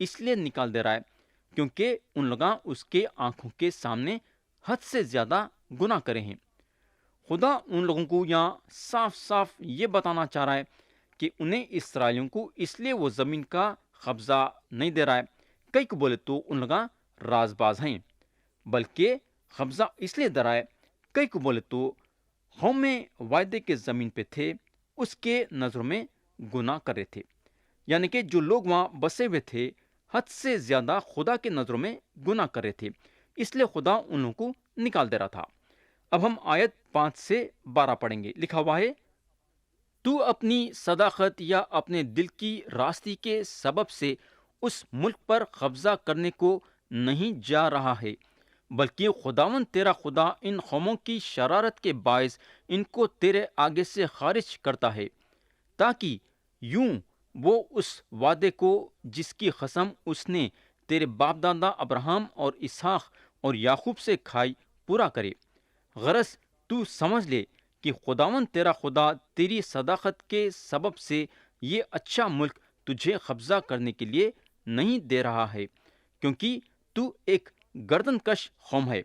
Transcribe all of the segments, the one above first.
اس لیے نکال دے رہا ہے کیونکہ ان لوگاں اس کے آنکھوں کے سامنے حد سے زیادہ گناہ کرے ہیں۔ خدا ان لوگوں کو یہاں صاف صاف یہ بتانا چاہ رہا ہے کہ انہیں اسرائیلیوں کو اس لیے وہ زمین کا قبضہ نہیں دے رہا ہے، کئی کو بولے تو ان لوگاں راز باز ہیں، بلکہ قبضہ اس لیے دے رہا ہے، کئی کو بولے تو قوم میں وعدے کے زمین پہ تھے، اس کے نظروں میں گناہ کر رہے تھے، یعنی کہ جو لوگ وہاں بسے ہوئے تھے حد سے زیادہ خدا کے نظروں میں گناہ کر رہے تھے، اس لیے خدا ان لوگوں کو نکال دے رہا تھا۔ اب ہم آیت 5 سے 12 پڑھیں گے، لکھا ہوا ہے، تو اپنی صداقت یا اپنے دل کی راستی کے سبب سے اس ملک پر قبضہ کرنے کو نہیں جا رہا ہے، بلکہ خداوند تیرا خدا ان قوموں کی شرارت کے باعث ان کو تیرے آگے سے خارج کرتا ہے، تاکہ یوں وہ اس وعدے کو جس کی قسم اس نے تیرے باپ دادا ابراہم اور اسحاق اور یعقوب سے کھائی پورا کرے۔ غرض تو سمجھ لے کہ خداوند تیرا خدا تیری صداقت کے سبب سے یہ اچھا ملک تجھے قبضہ کرنے کے لیے نہیں دے رہا ہے، کیونکہ تو ایک گردن کش قوم ہے۔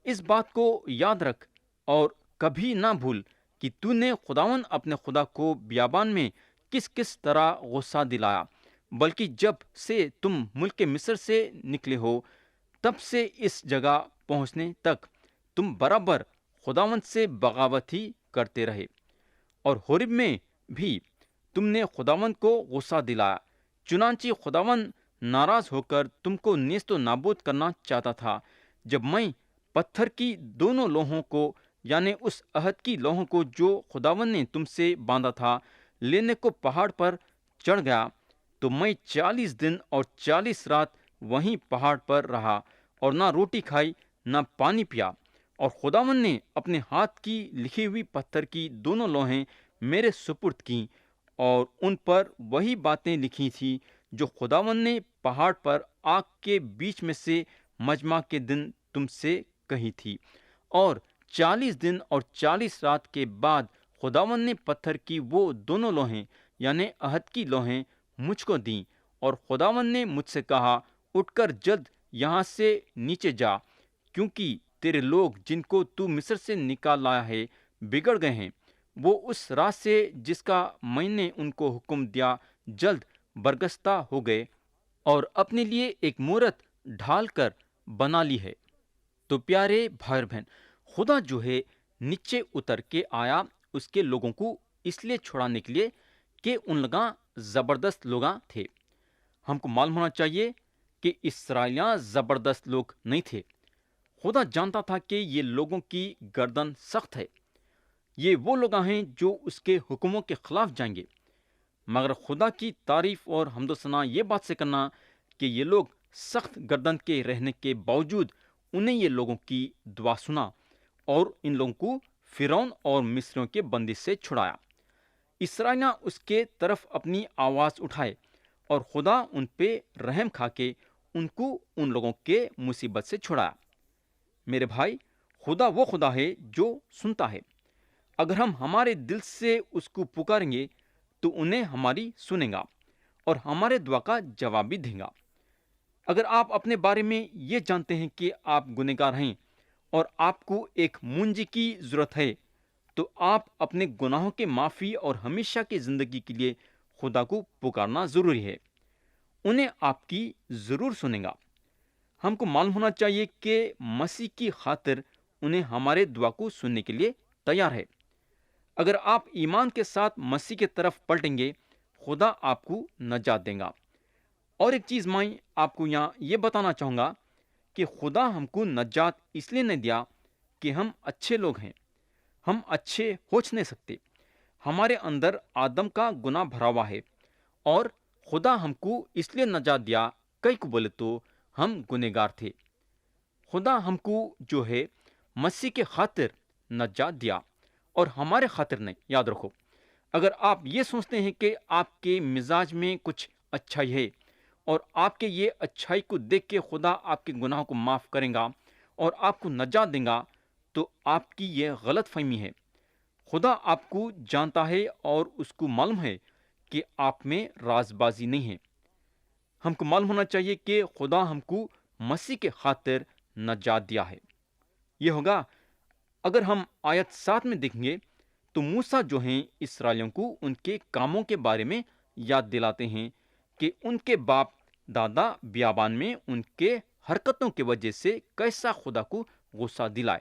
اس بات کو یاد رکھ اور کبھی نہ بھول کہ تو نے خداوند اپنے خدا کو بیابان میں کس کس طرح غصہ دلایا، بلکہ جب سے تم ملک مصر سے نکلے ہو تب سے اس جگہ پہنچنے تک تم برابر خداوند سے بغاوت ہی کرتے رہے، اور حورب میں بھی تم نے خداوند کو غصہ دلایا، چنانچہ خداوند ناراض ہو کر تم کو نیست و نابود کرنا چاہتا تھا، جب میں پتھر کی دونوں لوہوں کو یعنی اس عہد کی لوہوں کو جو خداوند نے تم سے باندھا تھا لینے کو پہاڑ پر چڑھ گیا، تو میں 40 دن اور 40 رات وہیں پہاڑ پر رہا اور نہ روٹی کھائی نہ پانی پیا، اور خداوند نے اپنے ہاتھ کی لکھی ہوئی پتھر کی دونوں لوہیں میرے سپرد کیں، اور ان پر وہی باتیں لکھی تھی جو خداوند نے پہاڑ پر آگ کے بیچ میں سے مجمع کے دن تم سے کہی تھی۔ اور 40 دن اور 40 رات کے بعد خداوند نے پتھر کی وہ دونوں لوہیں یعنی عہد کی لوہیں مجھ کو دیں، اور خداوند نے مجھ سے کہا، اٹھ کر جلد یہاں سے نیچے جا، کیونکہ تیرے لوگ جن کو تو مصر سے نکال لایا ہے بگڑ گئے ہیں، وہ اس راہ سے جس کا میں نے ان کو حکم دیا جلد برگشتہ ہو گئے اور اپنے لیے ایک مورت ڈھال کر بنا لی ہے۔ تو پیارے بھائی اور بہن، خدا جو ہے نیچے اتر کے آیا اس کے لوگوں کو اس لیے چھڑانے کے لیے کہ ان لوگاں زبردست لوگاں تھے۔ ہم کو معلوم ہونا چاہیے کہ اسرائیلیاں زبردست لوگ نہیں تھے۔ خدا جانتا تھا کہ یہ لوگوں کی گردن سخت ہے، یہ وہ لوگ ہیں جو اس کے حکموں کے خلاف جائیں گے، مگر خدا کی تعریف اور حمد و ثنا یہ بات سے کرنا کہ یہ لوگ سخت گردن کے رہنے کے باوجود انہیں یہ لوگوں کی دعا سنا اور ان لوگوں کو فرعون اور مصریوں کے بندش سے چھڑایا۔ اسرائیلیاں اس کے طرف اپنی آواز اٹھائے اور خدا ان پہ رحم کھا کے ان کو ان لوگوں کے مصیبت سے چھڑایا۔ میرے بھائی، خدا وہ خدا ہے جو سنتا ہے۔ اگر ہم ہمارے دل سے اس کو پکاریں گے تو انہیں ہماری سنیں گا اور ہمارے دعا کا جواب بھی دیں گا۔ اگر آپ اپنے بارے میں یہ جانتے ہیں کہ آپ گنہگار ہیں اور آپ کو ایک منجی کی ضرورت ہے، تو آپ اپنے گناہوں کے معافی اور ہمیشہ کی زندگی کے لیے خدا کو پکارنا ضروری ہے۔ انہیں آپ کی ضرور سنیں گا۔ ہم کو معلوم ہونا چاہیے کہ مسیح کی خاطر انہیں ہمارے دعا کو سننے کے لیے تیار ہے۔ اگر آپ ایمان کے ساتھ مسیح کی طرف پلٹیں گے، خدا آپ کو نجات دے گا۔ اور ایک چیز میں آپ کو یہاں یہ بتانا چاہوں گا کہ خدا ہم کو نجات اس لیے نہیں دیا کہ ہم اچھے لوگ ہیں، ہم اچھے ہو نہیں سکتے۔ ہمارے اندر آدم کا گناہ بھرا ہوا ہے، اور خدا ہم کو اس لیے نجات دیا، کئی کو بولے تو ہم گنہگار تھے۔ خدا ہم کو جو ہے مسیح کے خاطر نجات دیا اور ہمارے خاطر نہیں۔ یاد رکھو، اگر آپ یہ سوچتے ہیں کہ آپ کے مزاج میں کچھ اچھائی ہے اور آپ کے یہ اچھائی کو دیکھ کے خدا آپ کے گناہوں کو معاف کرے گا اور آپ کو نجات دے گا، تو آپ کی یہ غلط فہمی ہے۔ خدا آپ کو جانتا ہے اور اس کو معلوم ہے کہ آپ میں راز بازی نہیں ہے۔ ہم کو معلوم ہونا چاہیے کہ خدا ہم کو مسیح کے خاطر نجات دیا ہے۔ یہ ہوگا اگر ہم آیت 7 میں دیکھیں گے تو موسیٰ جو ہیں اسرائیلیوں کو ان کے کاموں کے بارے میں یاد دلاتے ہیں کہ ان کے باپ دادا بیابان میں ان کے حرکتوں کی وجہ سے کیسا خدا کو غصہ دلائے۔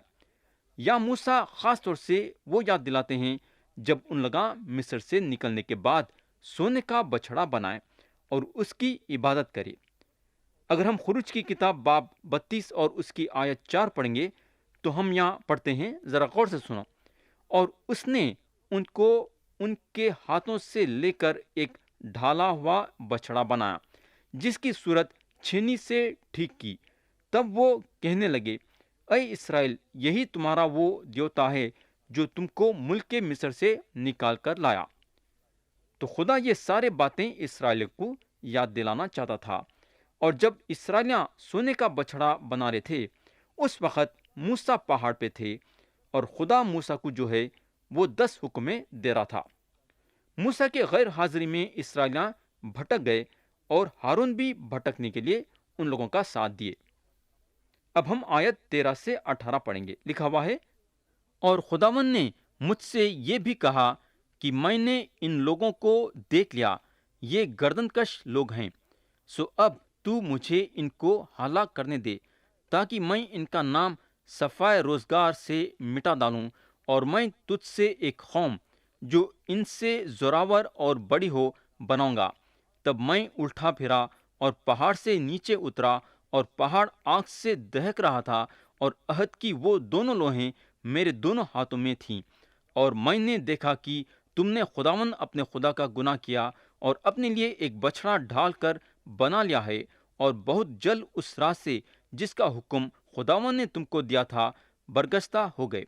یا موسیٰ خاص طور سے وہ یاد دلاتے ہیں جب ان لگا مصر سے نکلنے کے بعد سونے کا بچھڑا بنائے اور اس کی عبادت کرے۔ اگر ہم خروج کی کتاب باب 32 اور اس کی آیت 4 پڑھیں گے تو ہم یہاں پڑھتے ہیں، ذرا غور سے سنو۔ اور اس نے ان کو ان کے ہاتھوں سے لے کر ایک ڈھالا ہوا بچھڑا بنایا جس کی صورت چھینی سے ٹھیک کی۔ تب وہ کہنے لگے، اے اسرائیل، یہی تمہارا وہ دیوتا ہے جو تم کو ملک مصر سے نکال کر لایا۔ تو خدا یہ سارے باتیں اسرائیل کو یاد دلانا چاہتا تھا، اور جب اسرائیلیاں سونے کا بچھڑا بنا رہے تھے اس وقت موسیٰ پہاڑ پہ تھے، اور خدا موسیٰ کو جو ہے وہ 10 حکمیں دے رہا تھا۔ موسیٰ کے غیر حاضری میں اسرائیلیاں بھٹک گئے، اور ہارون بھی بھٹکنے کے لیے ان لوگوں کا ساتھ دیے۔ اب ہم آیت 13 سے 18 پڑھیں گے۔ لکھا ہوا ہے، اور خداوند نے مجھ سے یہ بھی کہا کہ میں نے ان لوگوں کو دیکھ لیا، یہ گردن کش لوگ ہیں، سو اب تو مجھے ان کو ہلاک کرنے دے تاکہ میں ان کا نام صفائے روزگار سے مٹا ڈالوں، اور میں تجھ سے ایک قوم جو ان سے زوراور اور بڑی ہو بناؤں گا۔ تب میں الٹا پھرا اور پہاڑ سے نیچے اترا، اور پہاڑ آگ سے دہک رہا تھا، اور عہد کی وہ دونوں لوہیں میرے دونوں ہاتھوں میں تھیں، اور میں نے دیکھا کہ تم نے خداوند اپنے خدا کا گناہ کیا اور اپنے لیے ایک بچڑا ڈھال کر بنا لیا ہے، اور بہت جلد اس راہ سے جس کا حکم خداوند نے تم کو دیا تھا برگشتہ ہو گئے۔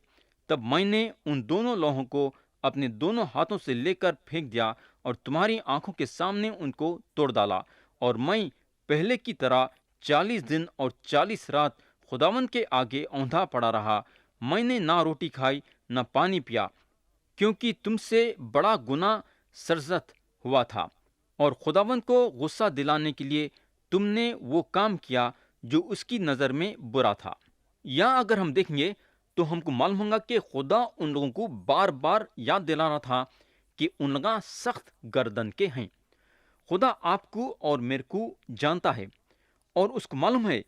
تب میں نے ان دونوں لوہوں کو اپنے دونوں ہاتھوں سے لے کر پھینک دیا، اور تمہاری آنکھوں کے سامنے ان کو توڑ ڈالا، اور میں پہلے کی طرح 40 دن اور 40 رات خداوند کے آگے اوندا پڑا رہا۔ میں نے نہ روٹی کھائی نہ پانی پیا، کیونکہ تم سے بڑا گناہ سرزد ہوا تھا، اور خداوند کو غصہ دلانے کے لیے تم نے وہ کام کیا جو اس کی نظر میں برا تھا۔ یا اگر ہم دیکھیں گے تو ہم کو معلوم ہوگا کہ خدا ان لوگوں کو بار بار یاد دلا رہا تھا کہ ان لوگ سخت گردن کے ہیں۔ خدا آپ کو اور میرے کو جانتا ہے، اور اس کو معلوم ہے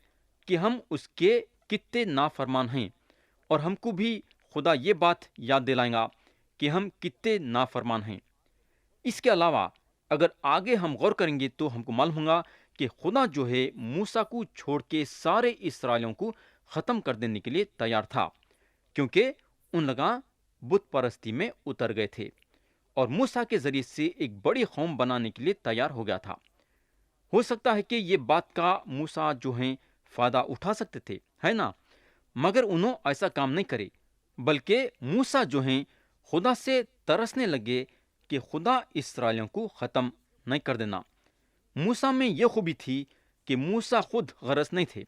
کہ ہم اس کے کتنے نافرمان ہیں، اور ہم کو بھی خدا یہ بات یاد دلائیں گا کہ ہم کتنے نافرمان ہیں۔ اس کے علاوہ اگر آگے ہم غور کریں گے تو ہم کو معلوم ہوگا کہ خدا جو ہے موسیٰ کو چھوڑ کے سارے اسرائیلیوں کو ختم کر دینے کے لیے تیار تھا، کیونکہ ان لوگاں بت پرستی میں اتر گئے تھے، اور موسیٰ کے ذریعے سے ایک بڑی قوم بنانے کے لیے تیار ہو گیا تھا۔ ہو سکتا ہے کہ یہ بات کا موسیٰ جو ہیں فائدہ اٹھا سکتے تھے، ہے نا، مگر انہوں ایسا کام نہیں کرے، بلکہ موسیٰ جو ہیں خدا سے ترسنے لگے کہ خدا اسرائیلیوں کو ختم نہیں کر دینا۔ موسیٰ میں یہ خوبی تھی کہ موسیٰ خود غرض نہیں تھے،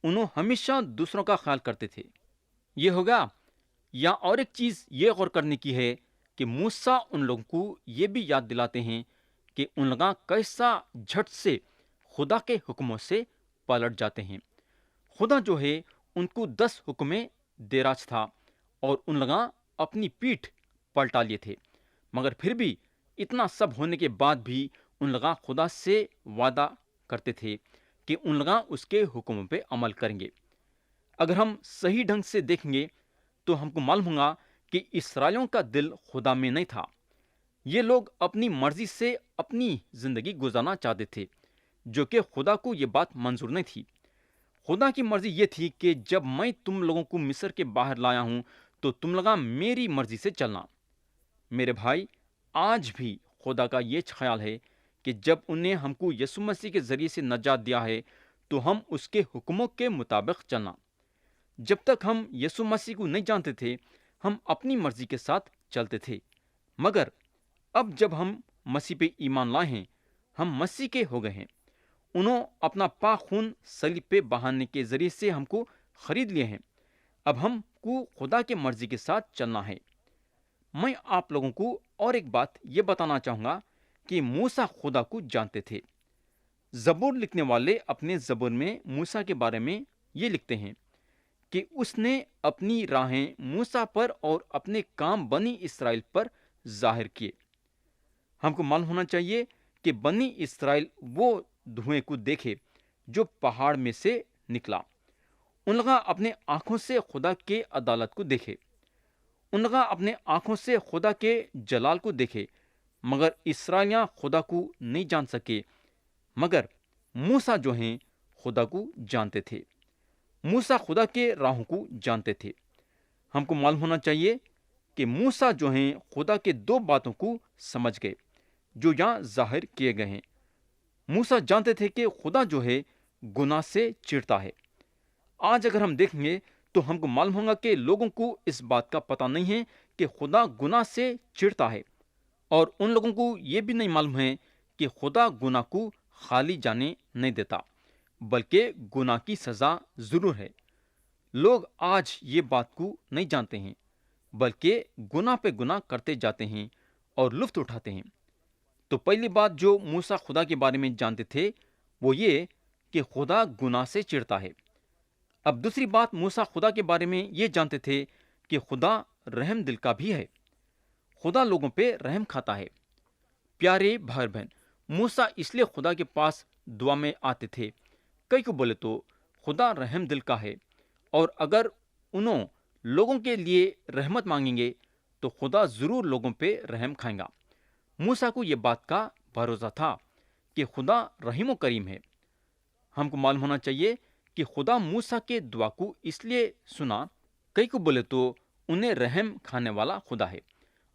انہوں ہمیشہ دوسروں کا خیال کرتے تھے۔ یہ ہوگا، یا اور ایک چیز یہ غور کرنے کی ہے کہ موسیٰ ان لوگوں کو یہ بھی یاد دلاتے ہیں کہ ان لوگ کیسا جھٹ سے خدا کے حکموں سے پلٹ جاتے ہیں۔ خدا جو ہے ان کو 10 حکمیں دے رہا تھا، اور ان لوگ اپنی پیٹھ پلٹا لیے تھے، مگر پھر بھی اتنا سب ہونے کے بعد بھی ان لوگ خدا سے وعدہ کرتے تھے کہ ان لوگ اس کے حکموں پہ عمل کریں گے۔ اگر ہم صحیح ڈھنگ سے دیکھیں گے تو ہم کو معلوم ہوگا کہ اسرائیلیوں کا دل خدا میں نہیں تھا۔ یہ لوگ اپنی مرضی سے اپنی زندگی گزارنا چاہتے تھے، جو کہ خدا کو یہ بات منظور نہیں تھی۔ خدا کی مرضی یہ تھی کہ جب میں تم لوگوں کو مصر کے باہر لایا ہوں تو تم لوگ میری مرضی سے چلنا۔ میرے بھائی، آج بھی خدا کا یہ خیال ہے کہ جب انہیں ہم کو یسوع مسیح کے ذریعے سے نجات دیا ہے تو ہم اس کے حکموں کے مطابق چلنا۔ جب تک ہم یسوع مسیح کو نہیں جانتے تھے ہم اپنی مرضی کے ساتھ چلتے تھے، مگر اب جب ہم مسیح پہ ایمان لائے ہیں، ہم مسیح کے ہو گئے ہیں۔ انہوں اپنا پاک خون صلیب پہ بہانے کے ذریعے سے ہم کو خرید لیے ہیں۔ اب ہم کو خدا کے مرضی کے ساتھ چلنا ہے۔ میں آپ لوگوں کو اور ایک بات یہ بتانا چاہوں گا کہ موسیٰ خدا کو جانتے تھے۔ زبور لکھنے والے اپنے زبور میں موسیٰ کے بارے میں یہ لکھتے ہیں کہ اس نے اپنی راہیں موسیٰ پر اور اپنے کام بنی اسرائیل پر ظاہر کیے۔ ہم کو معلوم ہونا چاہیے کہ بنی اسرائیل وہ دھوئیں کو دیکھے جو پہاڑ میں سے نکلا۔ ان لوگا اپنے آنکھوں سے خدا کے عدالت کو دیکھے، ان لوگا اپنے آنکھوں سے خدا کے جلال کو دیکھے، مگر اسرائیلیاں خدا کو نہیں جان سکے، مگر موسیٰ جو ہیں خدا کو جانتے تھے۔ موسیٰ خدا کے راہوں کو جانتے تھے۔ ہم کو معلوم ہونا چاہیے کہ موسیٰ جو ہیں خدا کے دو باتوں کو سمجھ گئے جو یہاں ظاہر کیے گئے ہیں۔ موسیٰ جانتے تھے کہ خدا جو ہے گناہ سے چڑھتا ہے۔ آج اگر ہم دیکھیں گے تو ہم کو معلوم ہوگا کہ لوگوں کو اس بات کا پتہ نہیں ہے کہ خدا گناہ سے چڑھتا ہے، اور ان لوگوں کو یہ بھی نہیں معلوم ہے کہ خدا گناہ کو خالی جانے نہیں دیتا، بلکہ گناہ کی سزا ضرور ہے۔ لوگ آج یہ بات کو نہیں جانتے ہیں، بلکہ گناہ پہ گناہ کرتے جاتے ہیں اور لطف اٹھاتے ہیں۔ تو پہلی بات جو موسیٰ خدا کے بارے میں جانتے تھے وہ یہ کہ خدا گناہ سے چڑھتا ہے۔ اب دوسری بات موسیٰ خدا کے بارے میں یہ جانتے تھے کہ خدا رحم دل کا بھی ہے، خدا لوگوں پہ رحم کھاتا ہے۔ پیارے بھائی بہن، موسیٰ اس لیے خدا کے پاس دعا میں آتے تھے، کئی کو بولے تو خدا رحم دل کا ہے، اور اگر انہوں لوگوں کے لیے رحمت مانگیں گے تو خدا ضرور لوگوں پہ رحم کھائیں گا۔ موسیٰ کو یہ بات کا بھروسہ تھا کہ خدا رحیم و کریم ہے۔ ہم کو معلوم ہونا چاہیے کہ خدا موسیٰ کے دعا کو اس لیے سنا، کئی کو بولے تو انہیں رحم کھانے والا خدا ہے۔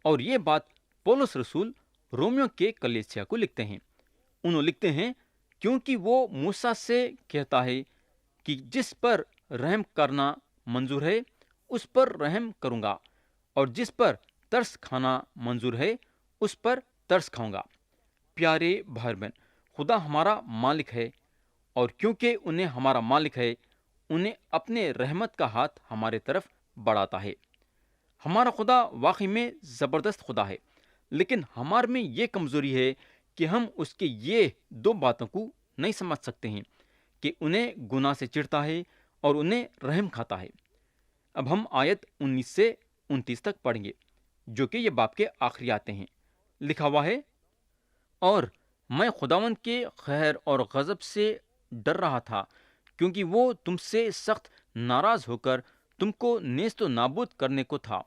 اور یہ بات پولس رسول رومیو کے کلیسیا کو لکھتے ہیں۔ انہوں لکھتے ہیں کیونکہ وہ موسیٰ سے کہتا ہے کہ جس پر رحم کرنا منظور ہے اس پر رحم کروں گا، اور جس پر ترس کھانا منظور ہے اس پر ترس کھاؤں گا۔ پیارے بھائی بہن، خدا ہمارا مالک ہے، اور کیونکہ انہیں ہمارا مالک ہے، انہیں اپنے رحمت کا ہاتھ ہمارے طرف بڑھاتا ہے۔ ہمارا خدا واقعی میں زبردست خدا ہے، لیکن ہمارے میں یہ کمزوری ہے کہ ہم اس کے یہ دو باتوں کو نہیں سمجھ سکتے ہیں کہ انہیں گناہ سے چڑھتا ہے اور انہیں رحم کھاتا ہے۔ اب ہم آیت 19 سے 29 تک پڑھیں گے، جو کہ یہ باب کے آخری آتے ہیں۔ لکھا ہوا ہے، اور میں خداوند کے قہر اور غضب سے ڈر رہا تھا، کیونکہ وہ تم سے سخت ناراض ہو کر تم کو نیست و نابود کرنے کو تھا،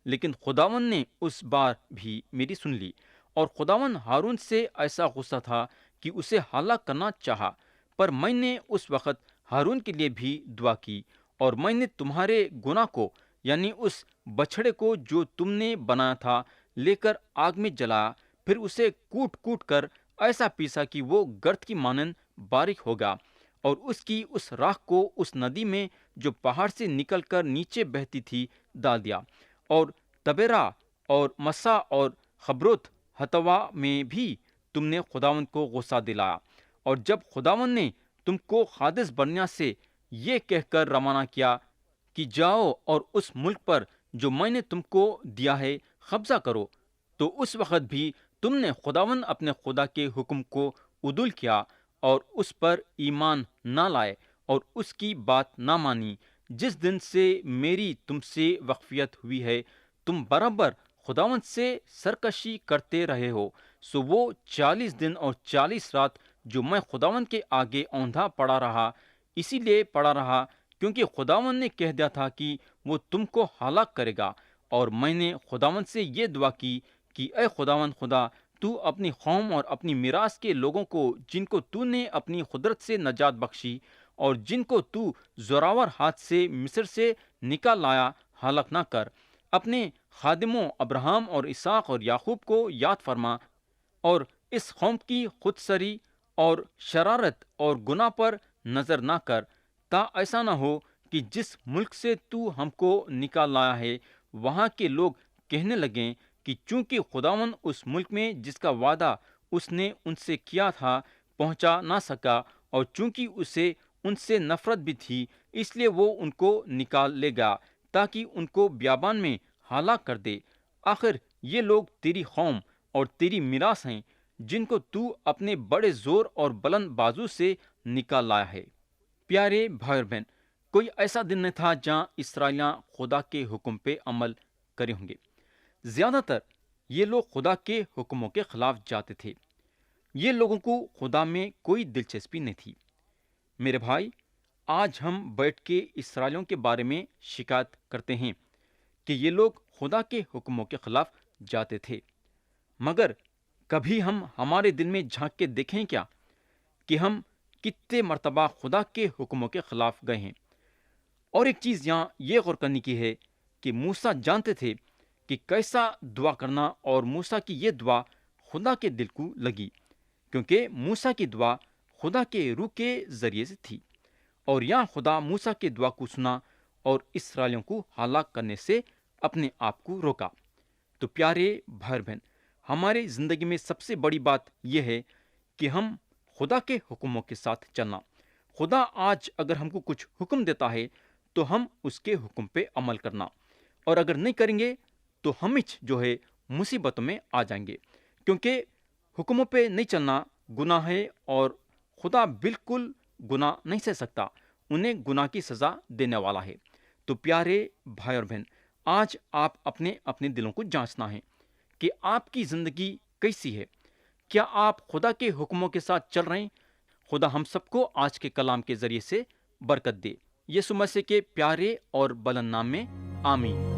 لیکن خداوند نے اس بار بھی میری سن لی، اور خداوند ہارون سے ایسا غصہ تھا کہ اسے ہلاک کرنا چاہا، پر میں نے اس وقت ہارون کے لیے بھی دعا کی، اور میں نے تمہارے گناہ کو یعنی اس بچھڑے کو جو تم نے بنایا تھا لے کر آگ میں جلایا، پھر اسے کوٹ کوٹ کر ایسا پیسا کہ وہ گرد کی مانند باریک ہوگا، اور اس کی اس راکھ کو اس ندی میں جو پہاڑ سے نکل کر نیچے بہتی تھی ڈال دیا، اور تبیرا اور مسا اور خبروت ہتوا میں بھی تم نے خداوند کو غصہ دلایا۔ اور جب خداوند نے تم کو قادس برنیا سے یہ کہہ کر روانہ کیا کہ جاؤ اور اس ملک پر جو میں نے تم کو دیا ہے قبضہ کرو، تو اس وقت بھی تم نے خداوند اپنے خدا کے حکم کو عدول کیا اور اس پر ایمان نہ لائے اور اس کی بات نہ مانی۔ جس دن سے میری تم سے وقفیت ہوئی ہے تم برابر خداوند سے سرکشی کرتے رہے ہو، سو وہ 40 دن اور 40 رات جو میں خداوند کے آگے اوندھا پڑا رہا، اسی لیے پڑا رہا کیونکہ خداوند نے کہہ دیا تھا کہ وہ تم کو ہلاک کرے گا۔ اور میں نے خداوند سے یہ دعا کی کہ اے خداوند خدا، تو اپنی قوم اور اپنی میراث کے لوگوں کو جن کو تو نے اپنی قدرت سے نجات بخشی اور جن کو تو زوراور ہاتھ سے مصر سے نکال لایا ہلاک نہ کر۔ اپنے خادموں ابراہم اور اسحاق اور یعقوب کو یاد فرما، اور اس قوم کی خودسری اور شرارت اور گناہ پر نظر نہ کر، تا ایسا نہ ہو کہ جس ملک سے تو ہم کو نکال لایا ہے وہاں کے لوگ کہنے لگیں کہ چونکہ خداوند اس ملک میں جس کا وعدہ اس نے ان سے کیا تھا پہنچا نہ سکا، اور چونکہ اسے ان سے نفرت بھی تھی اس لیے وہ ان کو نکال لے گا تاکہ ان کو بیابان میں ہلاک کر دے۔ آخر یہ لوگ تیری قوم اور تیری میراث ہیں، جن کو تو اپنے بڑے زور اور بلند بازو سے نکال لایا ہے۔ پیارے بھائی اور بہن، کوئی ایسا دن نہیں تھا جہاں اسرائیلیاں خدا کے حکم پہ عمل کرے ہوں گے۔ زیادہ تر یہ لوگ خدا کے حکموں کے خلاف جاتے تھے۔ یہ لوگوں کو خدا میں کوئی دلچسپی نہیں تھی۔ میرے بھائی، آج ہم بیٹھ کے اسرائیلیوں کے بارے میں شکایت کرتے ہیں کہ یہ لوگ خدا کے حکموں کے خلاف جاتے تھے، مگر کبھی ہم ہمارے دل میں جھانک کے دیکھیں کیا کہ ہم کتنے مرتبہ خدا کے حکموں کے خلاف گئے ہیں؟ اور ایک چیز یہاں یہ غور کرنے کی ہے کہ موسیٰ جانتے تھے کہ کیسا دعا کرنا، اور موسیٰ کی یہ دعا خدا کے دل کو لگی، کیونکہ موسیٰ کی دعا خدا کے روح کے ذریعے سے تھی، اور یہاں خدا موسیٰ کی دعا کو سنا اور اسرائیلیوں کو ہلاک کرنے سے اپنے آپ کو روکا۔ تو پیارے بھائی بہن، ہماری زندگی میں سب سے بڑی بات یہ ہے کہ ہم خدا کے حکموں کے ساتھ چلنا۔ خدا آج اگر ہم کو کچھ حکم دیتا ہے تو ہم اس کے حکم پہ عمل کرنا، اور اگر نہیں کریں گے تو ہم جو ہے مصیبتوں میں آ جائیں گے، کیونکہ حکموں پہ نہیں چلنا گناہ ہے، اور خدا بالکل گناہ نہیں سہ سکتا، انہیں گناہ کی سزا دینے والا ہے۔ تو پیارے بھائی اور بہن، آج آپ اپنے اپنے دلوں کو جانچنا ہے کہ آپ کی زندگی کیسی ہے۔ کیا آپ خدا کے حکموں کے ساتھ چل رہے ہیں؟ خدا ہم سب کو آج کے کلام کے ذریعے سے برکت دے۔ یسوع مسیح کے پیارے اور بلند نام میں آمین۔